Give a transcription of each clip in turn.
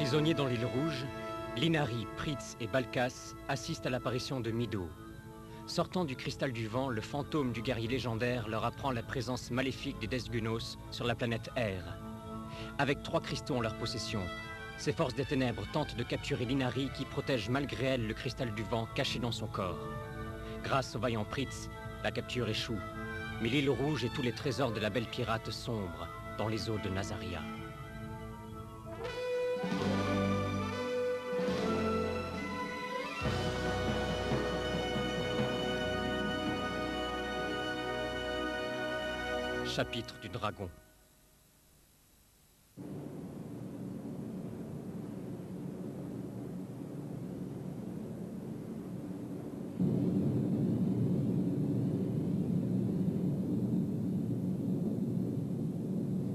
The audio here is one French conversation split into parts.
Prisonniers dans l'île Rouge, Linari, Pritz et Balkas assistent à l'apparition de Mido. Sortant du cristal du vent, le fantôme du guerrier légendaire leur apprend la présence maléfique des Desgunos sur la planète Air. Avec 3 cristaux en leur possession, ces forces des ténèbres tentent de capturer Linari qui protège malgré elle le cristal du vent caché dans son corps. Grâce au vaillant Pritz, la capture échoue, mais l'île Rouge et tous les trésors de la belle pirate sombrent dans les eaux de Nazaria. Chapitre du dragon.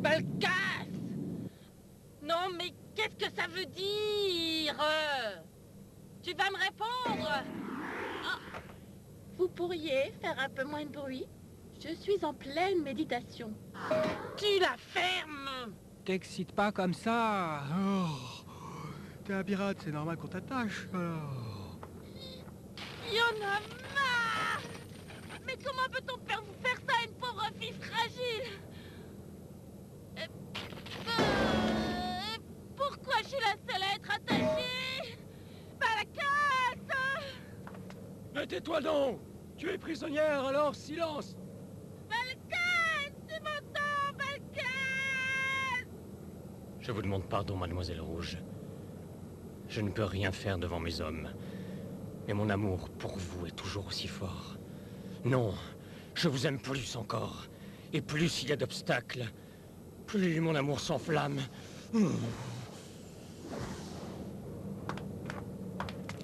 Balkas! Non mais qu'est-ce que ça veut dire? Tu vas me répondre? Oh. Vous pourriez faire un peu moins de bruit? Je suis en pleine méditation. Tu la fermes! T'excites pas comme ça. Oh. T'es un pirate, c'est normal qu'on t'attache. Il y en a marre! Mais comment peut-on faire ça à une pauvre fille fragile? Pourquoi je suis la seule à être attachée? Balkas! Mais tais-toi donc! Tu es prisonnière, alors silence! Balkas! Tu m'entends, Balkas? Je vous demande pardon, mademoiselle Rouge. Je ne peux rien faire devant mes hommes. Mais mon amour pour vous est toujours aussi fort. Non, je vous aime plus encore. Et plus il y a d'obstacles, plus mon amour s'enflamme.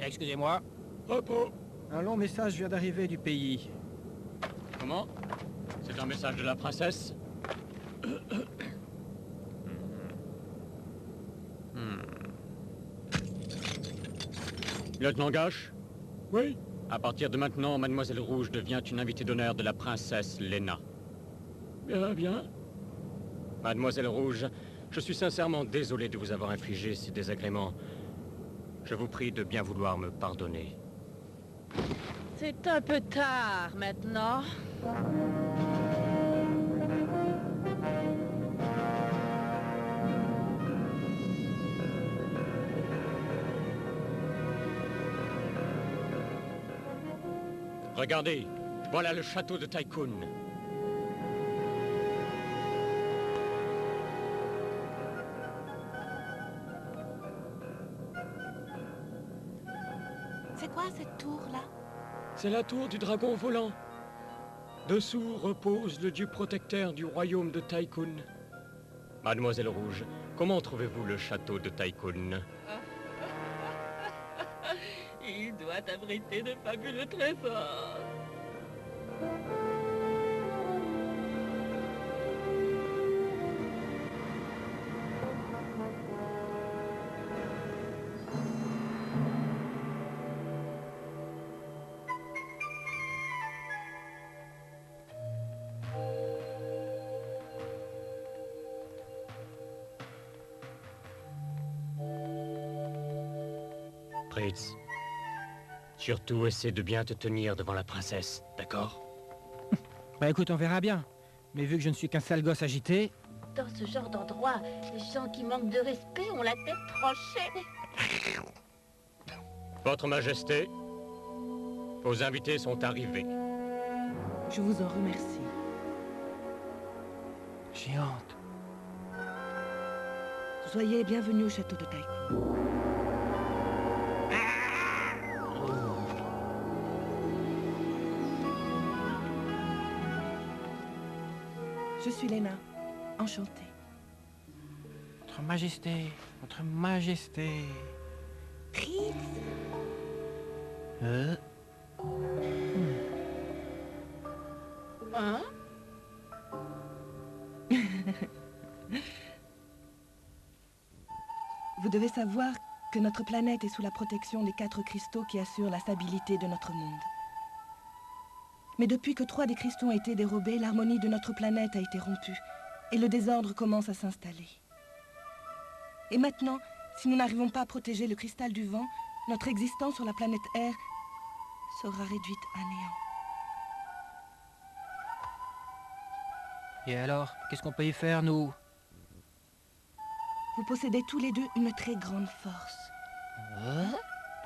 Excusez-moi. Repos. Un long message vient d'arriver du pays. Comment? C'est un message de la princesse? Lieutenant Gache? Oui. À partir de maintenant, Mademoiselle Rouge devient une invitée d'honneur de la princesse Lena. Bien, bien. Mademoiselle Rouge, je suis sincèrement désolé de vous avoir infligé ces désagréments. Je vous prie de bien vouloir me pardonner. C'est un peu tard maintenant. Regardez, voilà le château de Tycoon. C'est quoi cette tour-là? C'est la tour du dragon volant. Dessous repose le dieu protecteur du royaume de Tycoon. Mademoiselle Rouge, comment trouvez-vous le château de Tycoon? Il doit abriter de fabuleux trésors. Pritz, surtout essaie de bien te tenir devant la princesse, d'accord? Bah écoute, on verra bien. Mais vu que je ne suis qu'un sale gosse agité... Dans ce genre d'endroit, les gens qui manquent de respect ont la tête tranchée. Votre Majesté, vos invités sont arrivés. Je vous en remercie. J'ai honte. Soyez bienvenus au château de Tycoon. Je suis Lena, enchantée. Votre Majesté, votre Majesté... Pritz, Hein? vous devez savoir que notre planète est sous la protection des 4 cristaux qui assurent la stabilité de notre monde. Mais depuis que 3 des cristaux ont été dérobés, l'harmonie de notre planète a été rompue et le désordre commence à s'installer. Et maintenant, Si nous n'arrivons pas à protéger le cristal du vent, notre existence sur la planète R sera réduite à néant. Et alors, qu'est-ce qu'on peut y faire, nous? Vous possédez tous les deux une très grande force.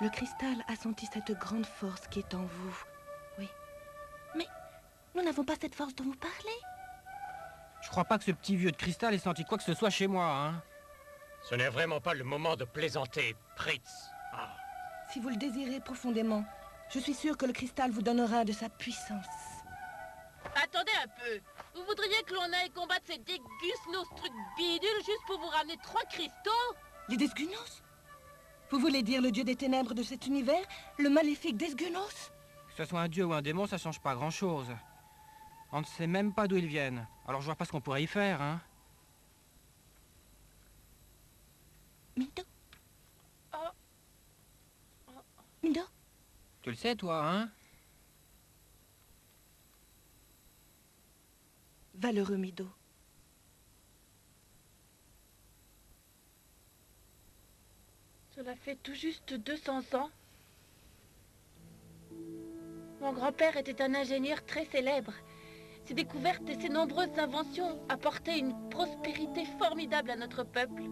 Le cristal a senti cette grande force qui est en vous. Oui. Mais nous n'avons pas cette force dont vous parlez. Je crois pas que ce petit vieux de cristal ait senti quoi que ce soit chez moi, hein. Ce n'est vraiment pas le moment de plaisanter, Pritz. Ah. Si vous le désirez profondément, je suis sûre que le cristal vous donnera de sa puissance. Attendez un peu. Vous voudriez que l'on aille combattre ces dégusnos trucs bidules juste pour vous ramener 3 cristaux? Les Desgunos? Vous voulez dire le dieu des ténèbres de cet univers? Le maléfique Desgunos? Que ce soit un dieu ou un démon, ça change pas grand-chose. On ne sait même pas d'où ils viennent. Alors je vois pas ce qu'on pourrait y faire, hein. Mido? Oh. Mido? Tu le sais, toi, hein? Valeureux Mido. Cela fait tout juste 200 ans. Mon grand-père était un ingénieur très célèbre. Ses découvertes et ses nombreuses inventions apportaient une prospérité formidable à notre peuple.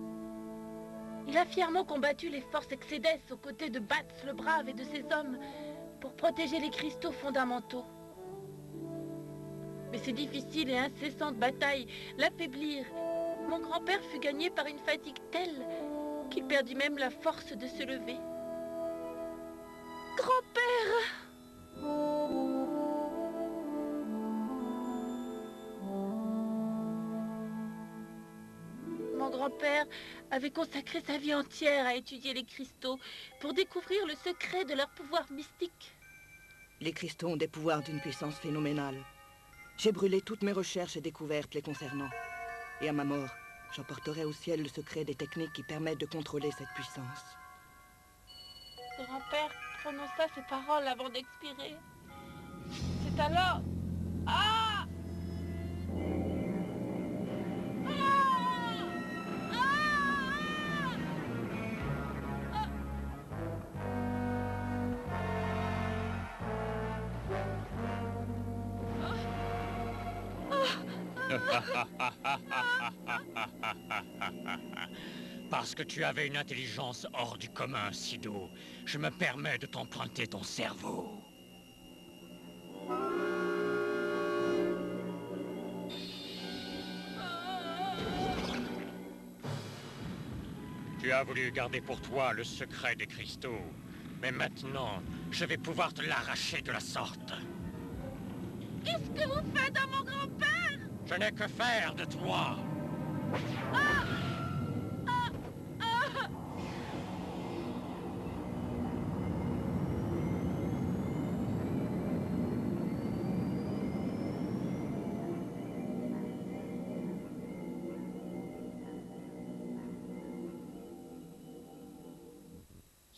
Il a fièrement combattu les forces Exédès aux côtés de Bats le Brave et de ses hommes pour protéger les cristaux fondamentaux. Mais ces difficiles et incessantes batailles l'affaiblirent. Mon grand-père fut gagné par une fatigue telle qu'il perdit même la force de se lever. Grand-père! Mon grand-père avait consacré sa vie entière à étudier les cristaux pour découvrir le secret de leur pouvoir mystique. Les cristaux ont des pouvoirs d'une puissance phénoménale. J'ai brûlé toutes mes recherches et découvertes les concernant. Et à ma mort, j'emporterai au ciel le secret des techniques qui permettent de contrôler cette puissance. Grand-père prononça ces paroles avant d'expirer. C'est alors... Ah! Parce que tu avais une intelligence hors du commun, Sido, je me permets de t'emprunter ton cerveau. Tu as voulu garder pour toi le secret des cristaux, mais maintenant, je vais pouvoir te l'arracher de la sorte. Qu'est-ce que vous faites à mon grand-père? Je n'ai que faire de toi.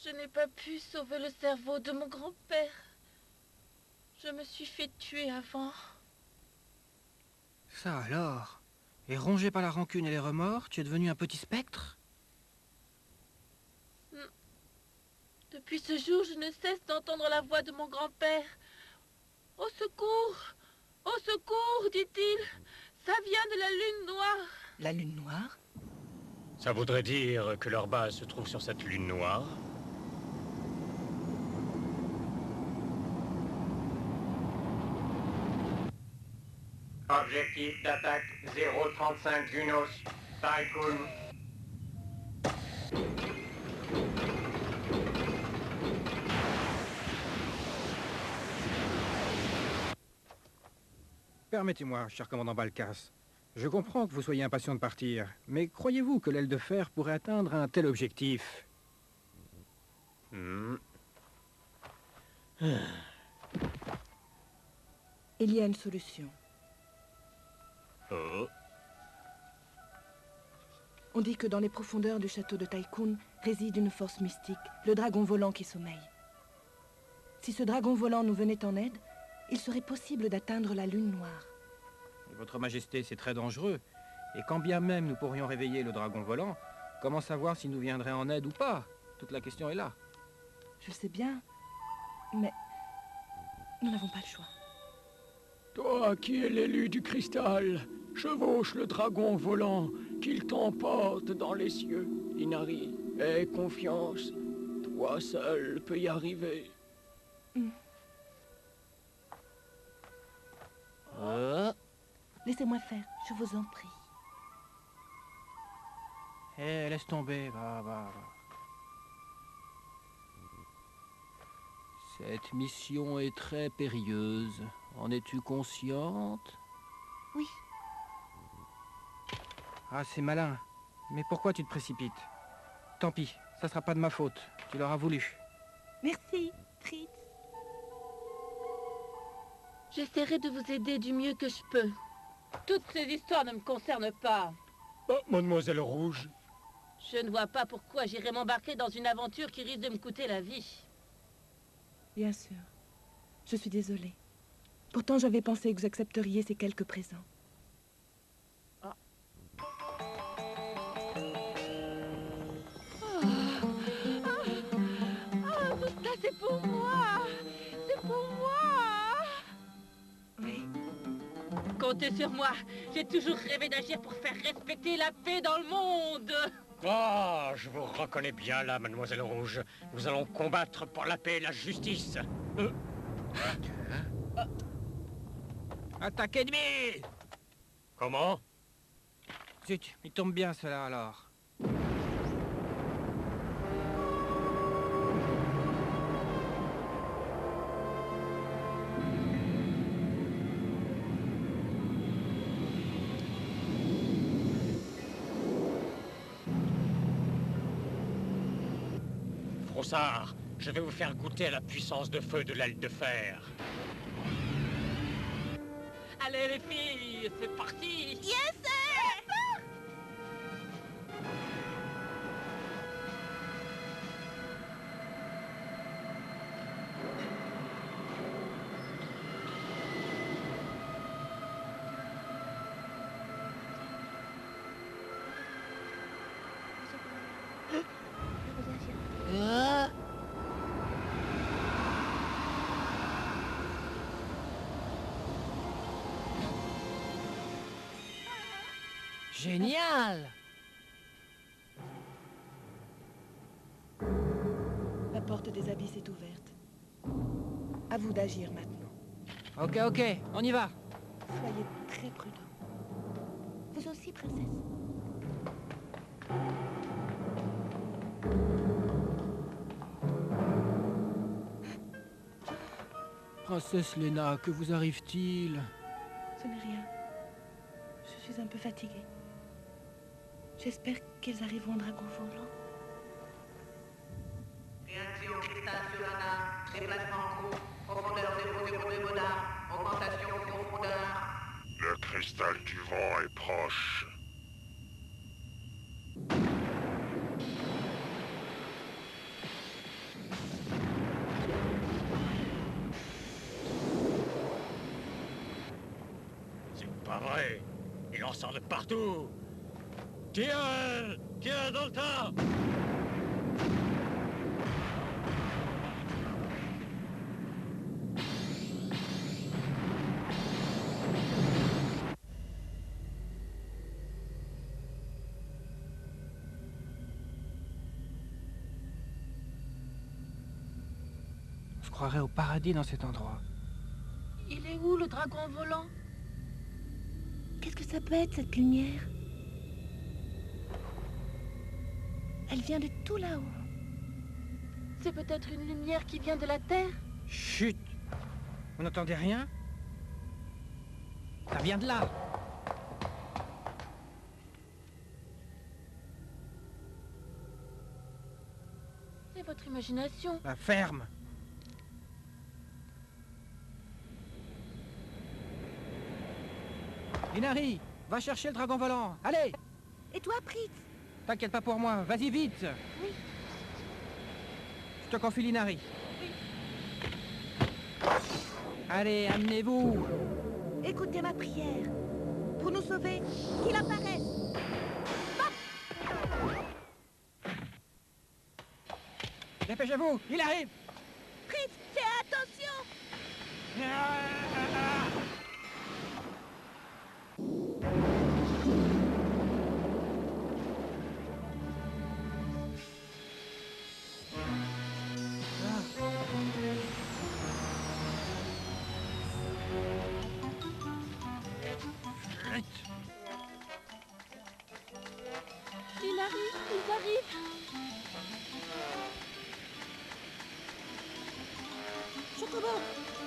Je n'ai pas pu sauver le cerveau de mon grand-père. Je me suis fait tuer avant. Ça alors? Et rongé par la rancune et les remords, tu es devenu un petit spectre? Depuis ce jour, je ne cesse d'entendre la voix de mon grand-père. Au secours! Au secours, dit-il. Ça vient de la lune noire. La lune noire? Ça voudrait dire que leur base se trouve sur cette lune noire? Objectif d'attaque 035 Junos, Tycoon. Permettez-moi, cher commandant Balkas. Je comprends que vous soyez impatient de partir, mais croyez-vous que l'aile de fer pourrait atteindre un tel objectif? Il y a une solution. Oh. On dit que dans les profondeurs du château de Tycoon réside une force mystique, le dragon volant qui sommeille. Si ce dragon volant nous venait en aide, il serait possible d'atteindre la lune noire. Et votre majesté, c'est très dangereux. Et quand bien même nous pourrions réveiller le dragon volant, Comment savoir s'il nous viendrait en aide ou pas? Toute la question est là. Je sais bien, mais nous n'avons pas le choix. Toi qui es l'élu du cristal, chevauche le dragon volant, qu'il t'emporte dans les cieux. Inari, aie confiance. Toi seul peux y arriver. Laissez-moi faire, je vous en prie. Eh, laisse tomber, va. Cette mission est très périlleuse. En es-tu consciente? Oui. Ah, c'est malin. Mais pourquoi tu te précipites? Tant pis, ça sera pas de ma faute. Tu l'auras voulu. Merci, Fritz. J'essaierai de vous aider du mieux que je peux. Toutes ces histoires ne me concernent pas. Oh, Mademoiselle Rouge. Je ne vois pas pourquoi j'irais m'embarquer dans une aventure qui risque de me coûter la vie. Bien sûr. Je suis désolée. Pourtant, j'avais pensé que vous accepteriez ces quelques présents. Tout ça, c'est pour moi. C'est pour moi. Oui. Comptez sur moi. J'ai toujours rêvé d'agir pour faire respecter la paix dans le monde. Ah, je vous reconnais bien là, Mademoiselle Rouge. Nous allons combattre pour la paix et la justice. Attaque ennemie! Comment? Zut, il tombe bien cela alors. Frossard, je vais vous faire goûter à la puissance de feu de l'aile de fer. Allez les filles, c'est parti. Yes, sir! Génial! La porte des abysses est ouverte. À vous d'agir maintenant. Ok, on y va. Soyez très prudents. Vous aussi, princesse. Princesse Léna, que vous arrive-t-il? Ce n'est rien. Je suis un peu fatiguée. J'espère qu'ils arriveront dragon volant. Réaction cristal sur Anna, déplacement en cours, profondeur 002 Baudard, augmentation profondeur. Le cristal du vent est proche. C'est pas vrai. Il en sort de partout. Tiens dans le tas. On se croirait au paradis dans cet endroit. Il est où le dragon volant? Qu'est-ce que ça peut être, cette lumière? Elle vient de tout là-haut. C'est peut-être une lumière qui vient de la Terre? Chut! Vous n'entendez rien? Ça vient de là! C'est votre imagination. La ferme! Inari, va chercher le dragon volant! Allez! Et toi, Fritz? T'inquiète pas pour moi, vas-y vite! Oui. Je te confie l'Inari. Allez, amenez-vous! Écoutez ma prière. Pour nous sauver, qu'il apparaisse. Dépêchez-vous, il arrive. Fritz, fais attention! Il arrive, ils arrivent. Chocobo,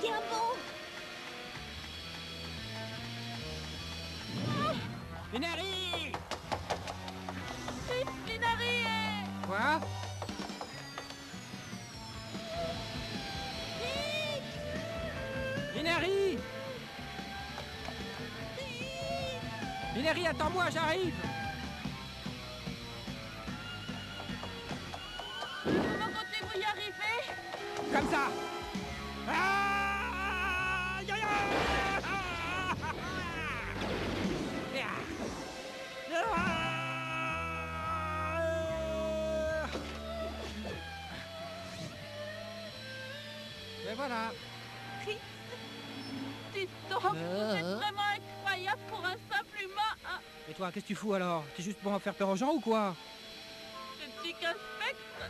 tiens bon! Inari! Fritz, Linari Quoi? Inari! Inari, attends-moi, j'arrive! Comment comptez-vous y arriver? Comme ça! Ah, aïe, aïe, aïe! Et voilà. Fritz, dis donc, vous êtes vraiment incroyable pour un simple humain. Hein. Et toi, qu'est-ce que tu fous alors? C'est juste pour en faire peur aux gens ou quoi? Je ne suis qu'un spectre.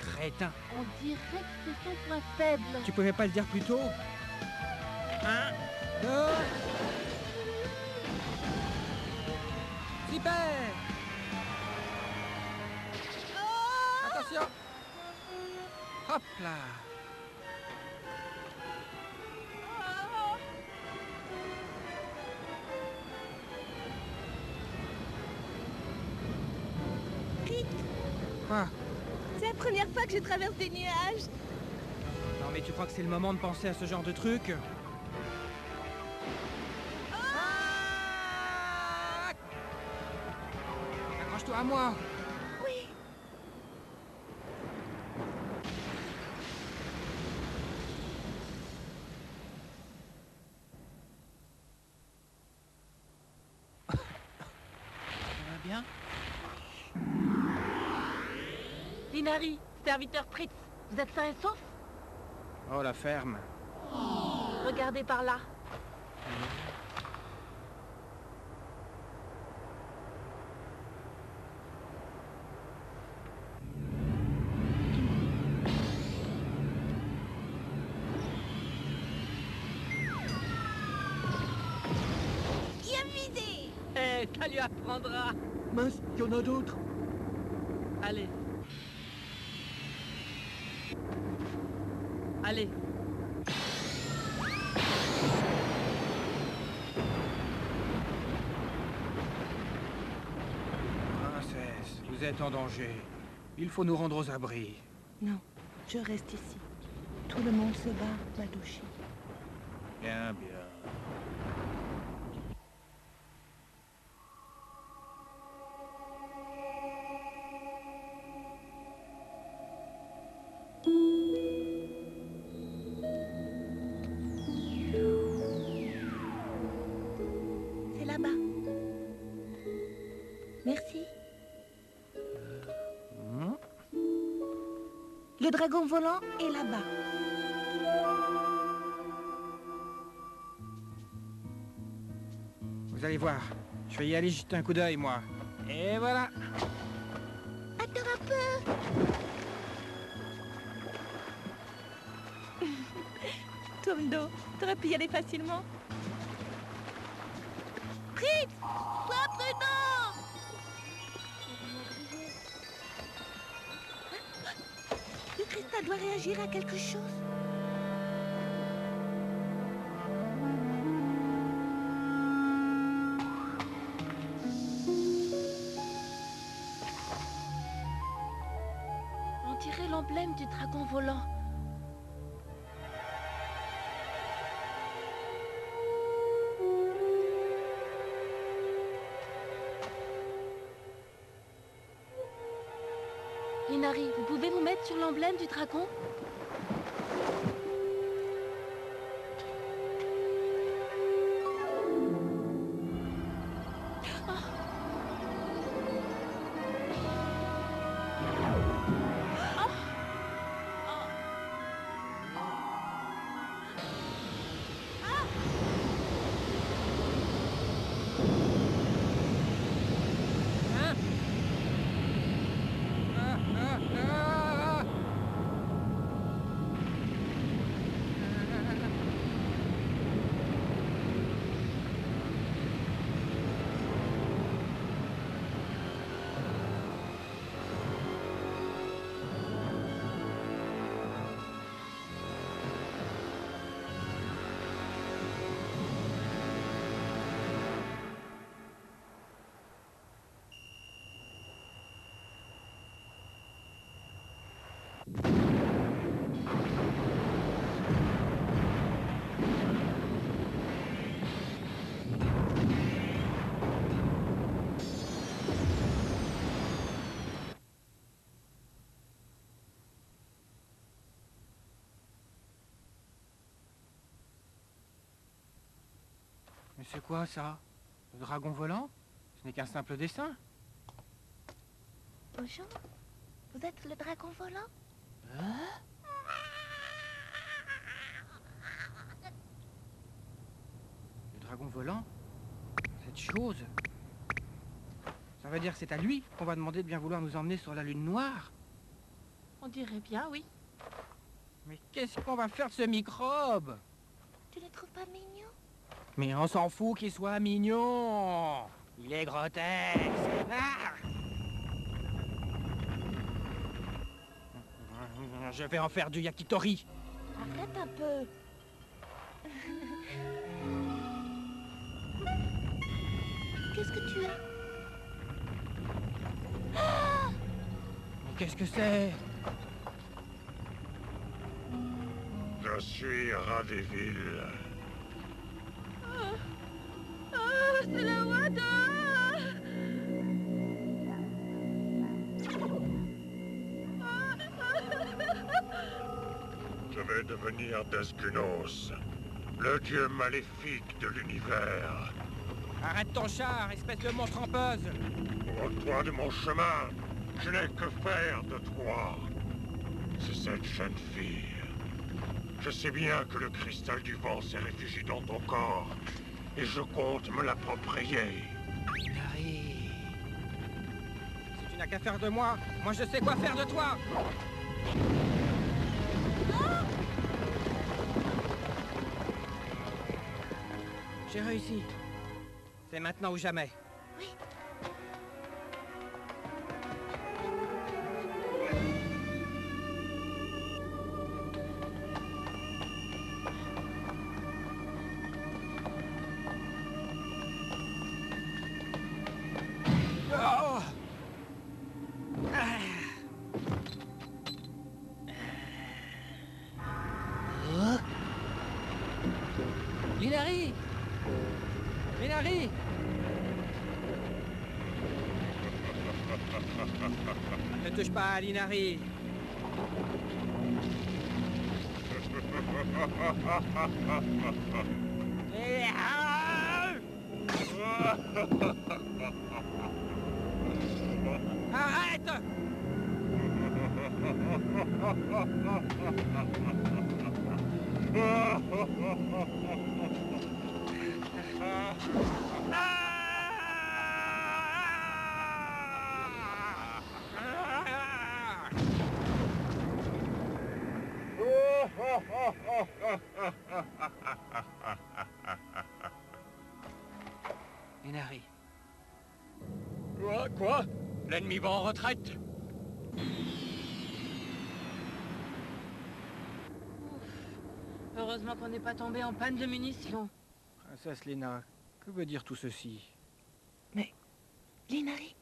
Crétin. On dirait que c'est son point faible. Tu pouvais pas le dire plus tôt? 1, 2... Super! Attention! Hop là! Oh, Fritz, Quoi? c'est la première fois que je traverse des nuages. Non mais tu crois que c'est le moment de penser à ce genre de truc? Ah! Accroche-toi à moi! Oui. Ça va bien? Linari, serviteur Fritz, vous êtes sain et sauf? Oh la ferme! Regardez par là. Bien visé! Eh, ça lui apprendra. Mince, il y en a d'autres. Allez. Allez. Princesse, vous êtes en danger. Il faut nous rendre aux abris. Non, je reste ici. Tout le monde se bat, Badouchi. Bien, bien. C'est là-bas. Merci. Le dragon volant est là-bas. Vous allez voir. Je vais y aller jeter un coup d'œil, moi. Et voilà. Attends un peu. Tomdo, t'aurais pu y aller facilement. Fritz, sois prudent. Le cristal doit réagir à quelque chose. On dirait l'emblème du dragon volant. Linari, vous pouvez vous mettre sur l'emblème du dragon? Mais c'est quoi ça? Le dragon volant? Ce n'est qu'un simple dessin. Bonjour. Vous êtes le dragon volant? Le dragon volant? Cette chose? Ça veut dire que c'est à lui qu'on va demander de bien vouloir nous emmener sur la lune noire? On dirait bien, oui. Mais qu'est-ce qu'on va faire de ce microbe? Tu le trouves pas mignon? Mais on s'en fout qu'il soit mignon. Il est grotesque. Ah! Je vais en faire du yakitori. Arrête un peu. Qu'est-ce que tu as? Mais qu'est-ce que c'est? Je suis Radéville. C'est la Wada! Je vais devenir Desgunos, le dieu maléfique de l'univers. Arrête ton char, espèce de monstre en puzzle. Ôte-toi de mon chemin. Je n'ai que faire de toi. C'est cette jeune fille. Je sais bien que le cristal du vent s'est réfugié dans ton corps. Et je compte me l'approprier. Harry. Si tu n'as qu'à faire de moi, moi je sais quoi faire de toi. J'ai réussi. C'est maintenant ou jamais. Oui. Oh! Linari! Linari! Ne touche pas à Linari. Et... ah! Arrête! Linari. Quoi? L'ennemi va en retraite. Heureusement qu'on n'est pas tombé en panne de munitions. Princesse Léna, que veut dire tout ceci? Mais, Linari,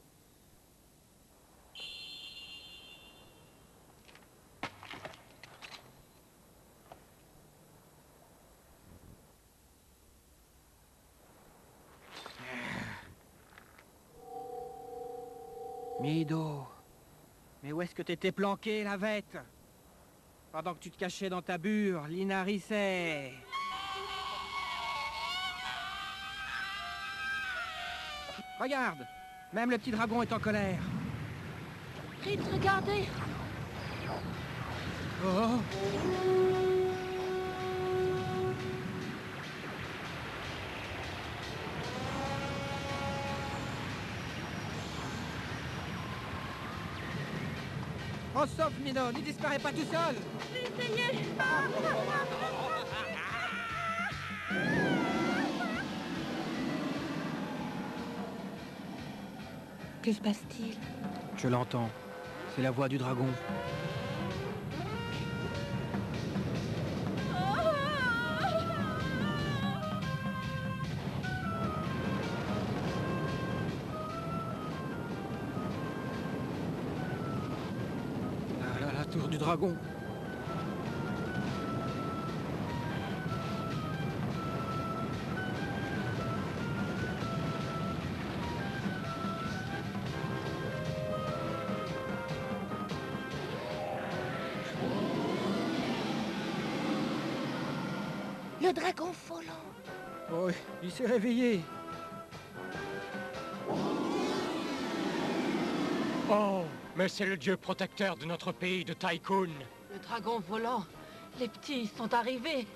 Mido, mais où est-ce que t'étais planqué, la vête? Pendant que tu te cachais dans ta bure, Linari sait. Regarde, même le petit dragon est en colère. Fritz, regardez! Oh! Oh, sauf Mino, ne disparais pas tout seul! J'ai essayé! que se passe-t-il? Je l'entends. C'est la voix du dragon. La tour du dragon. Le dragon volant. Oh, il s'est réveillé. Oh, mais c'est le dieu protecteur de notre pays de Tycoon. Le dragon volant. Les petits sont arrivés.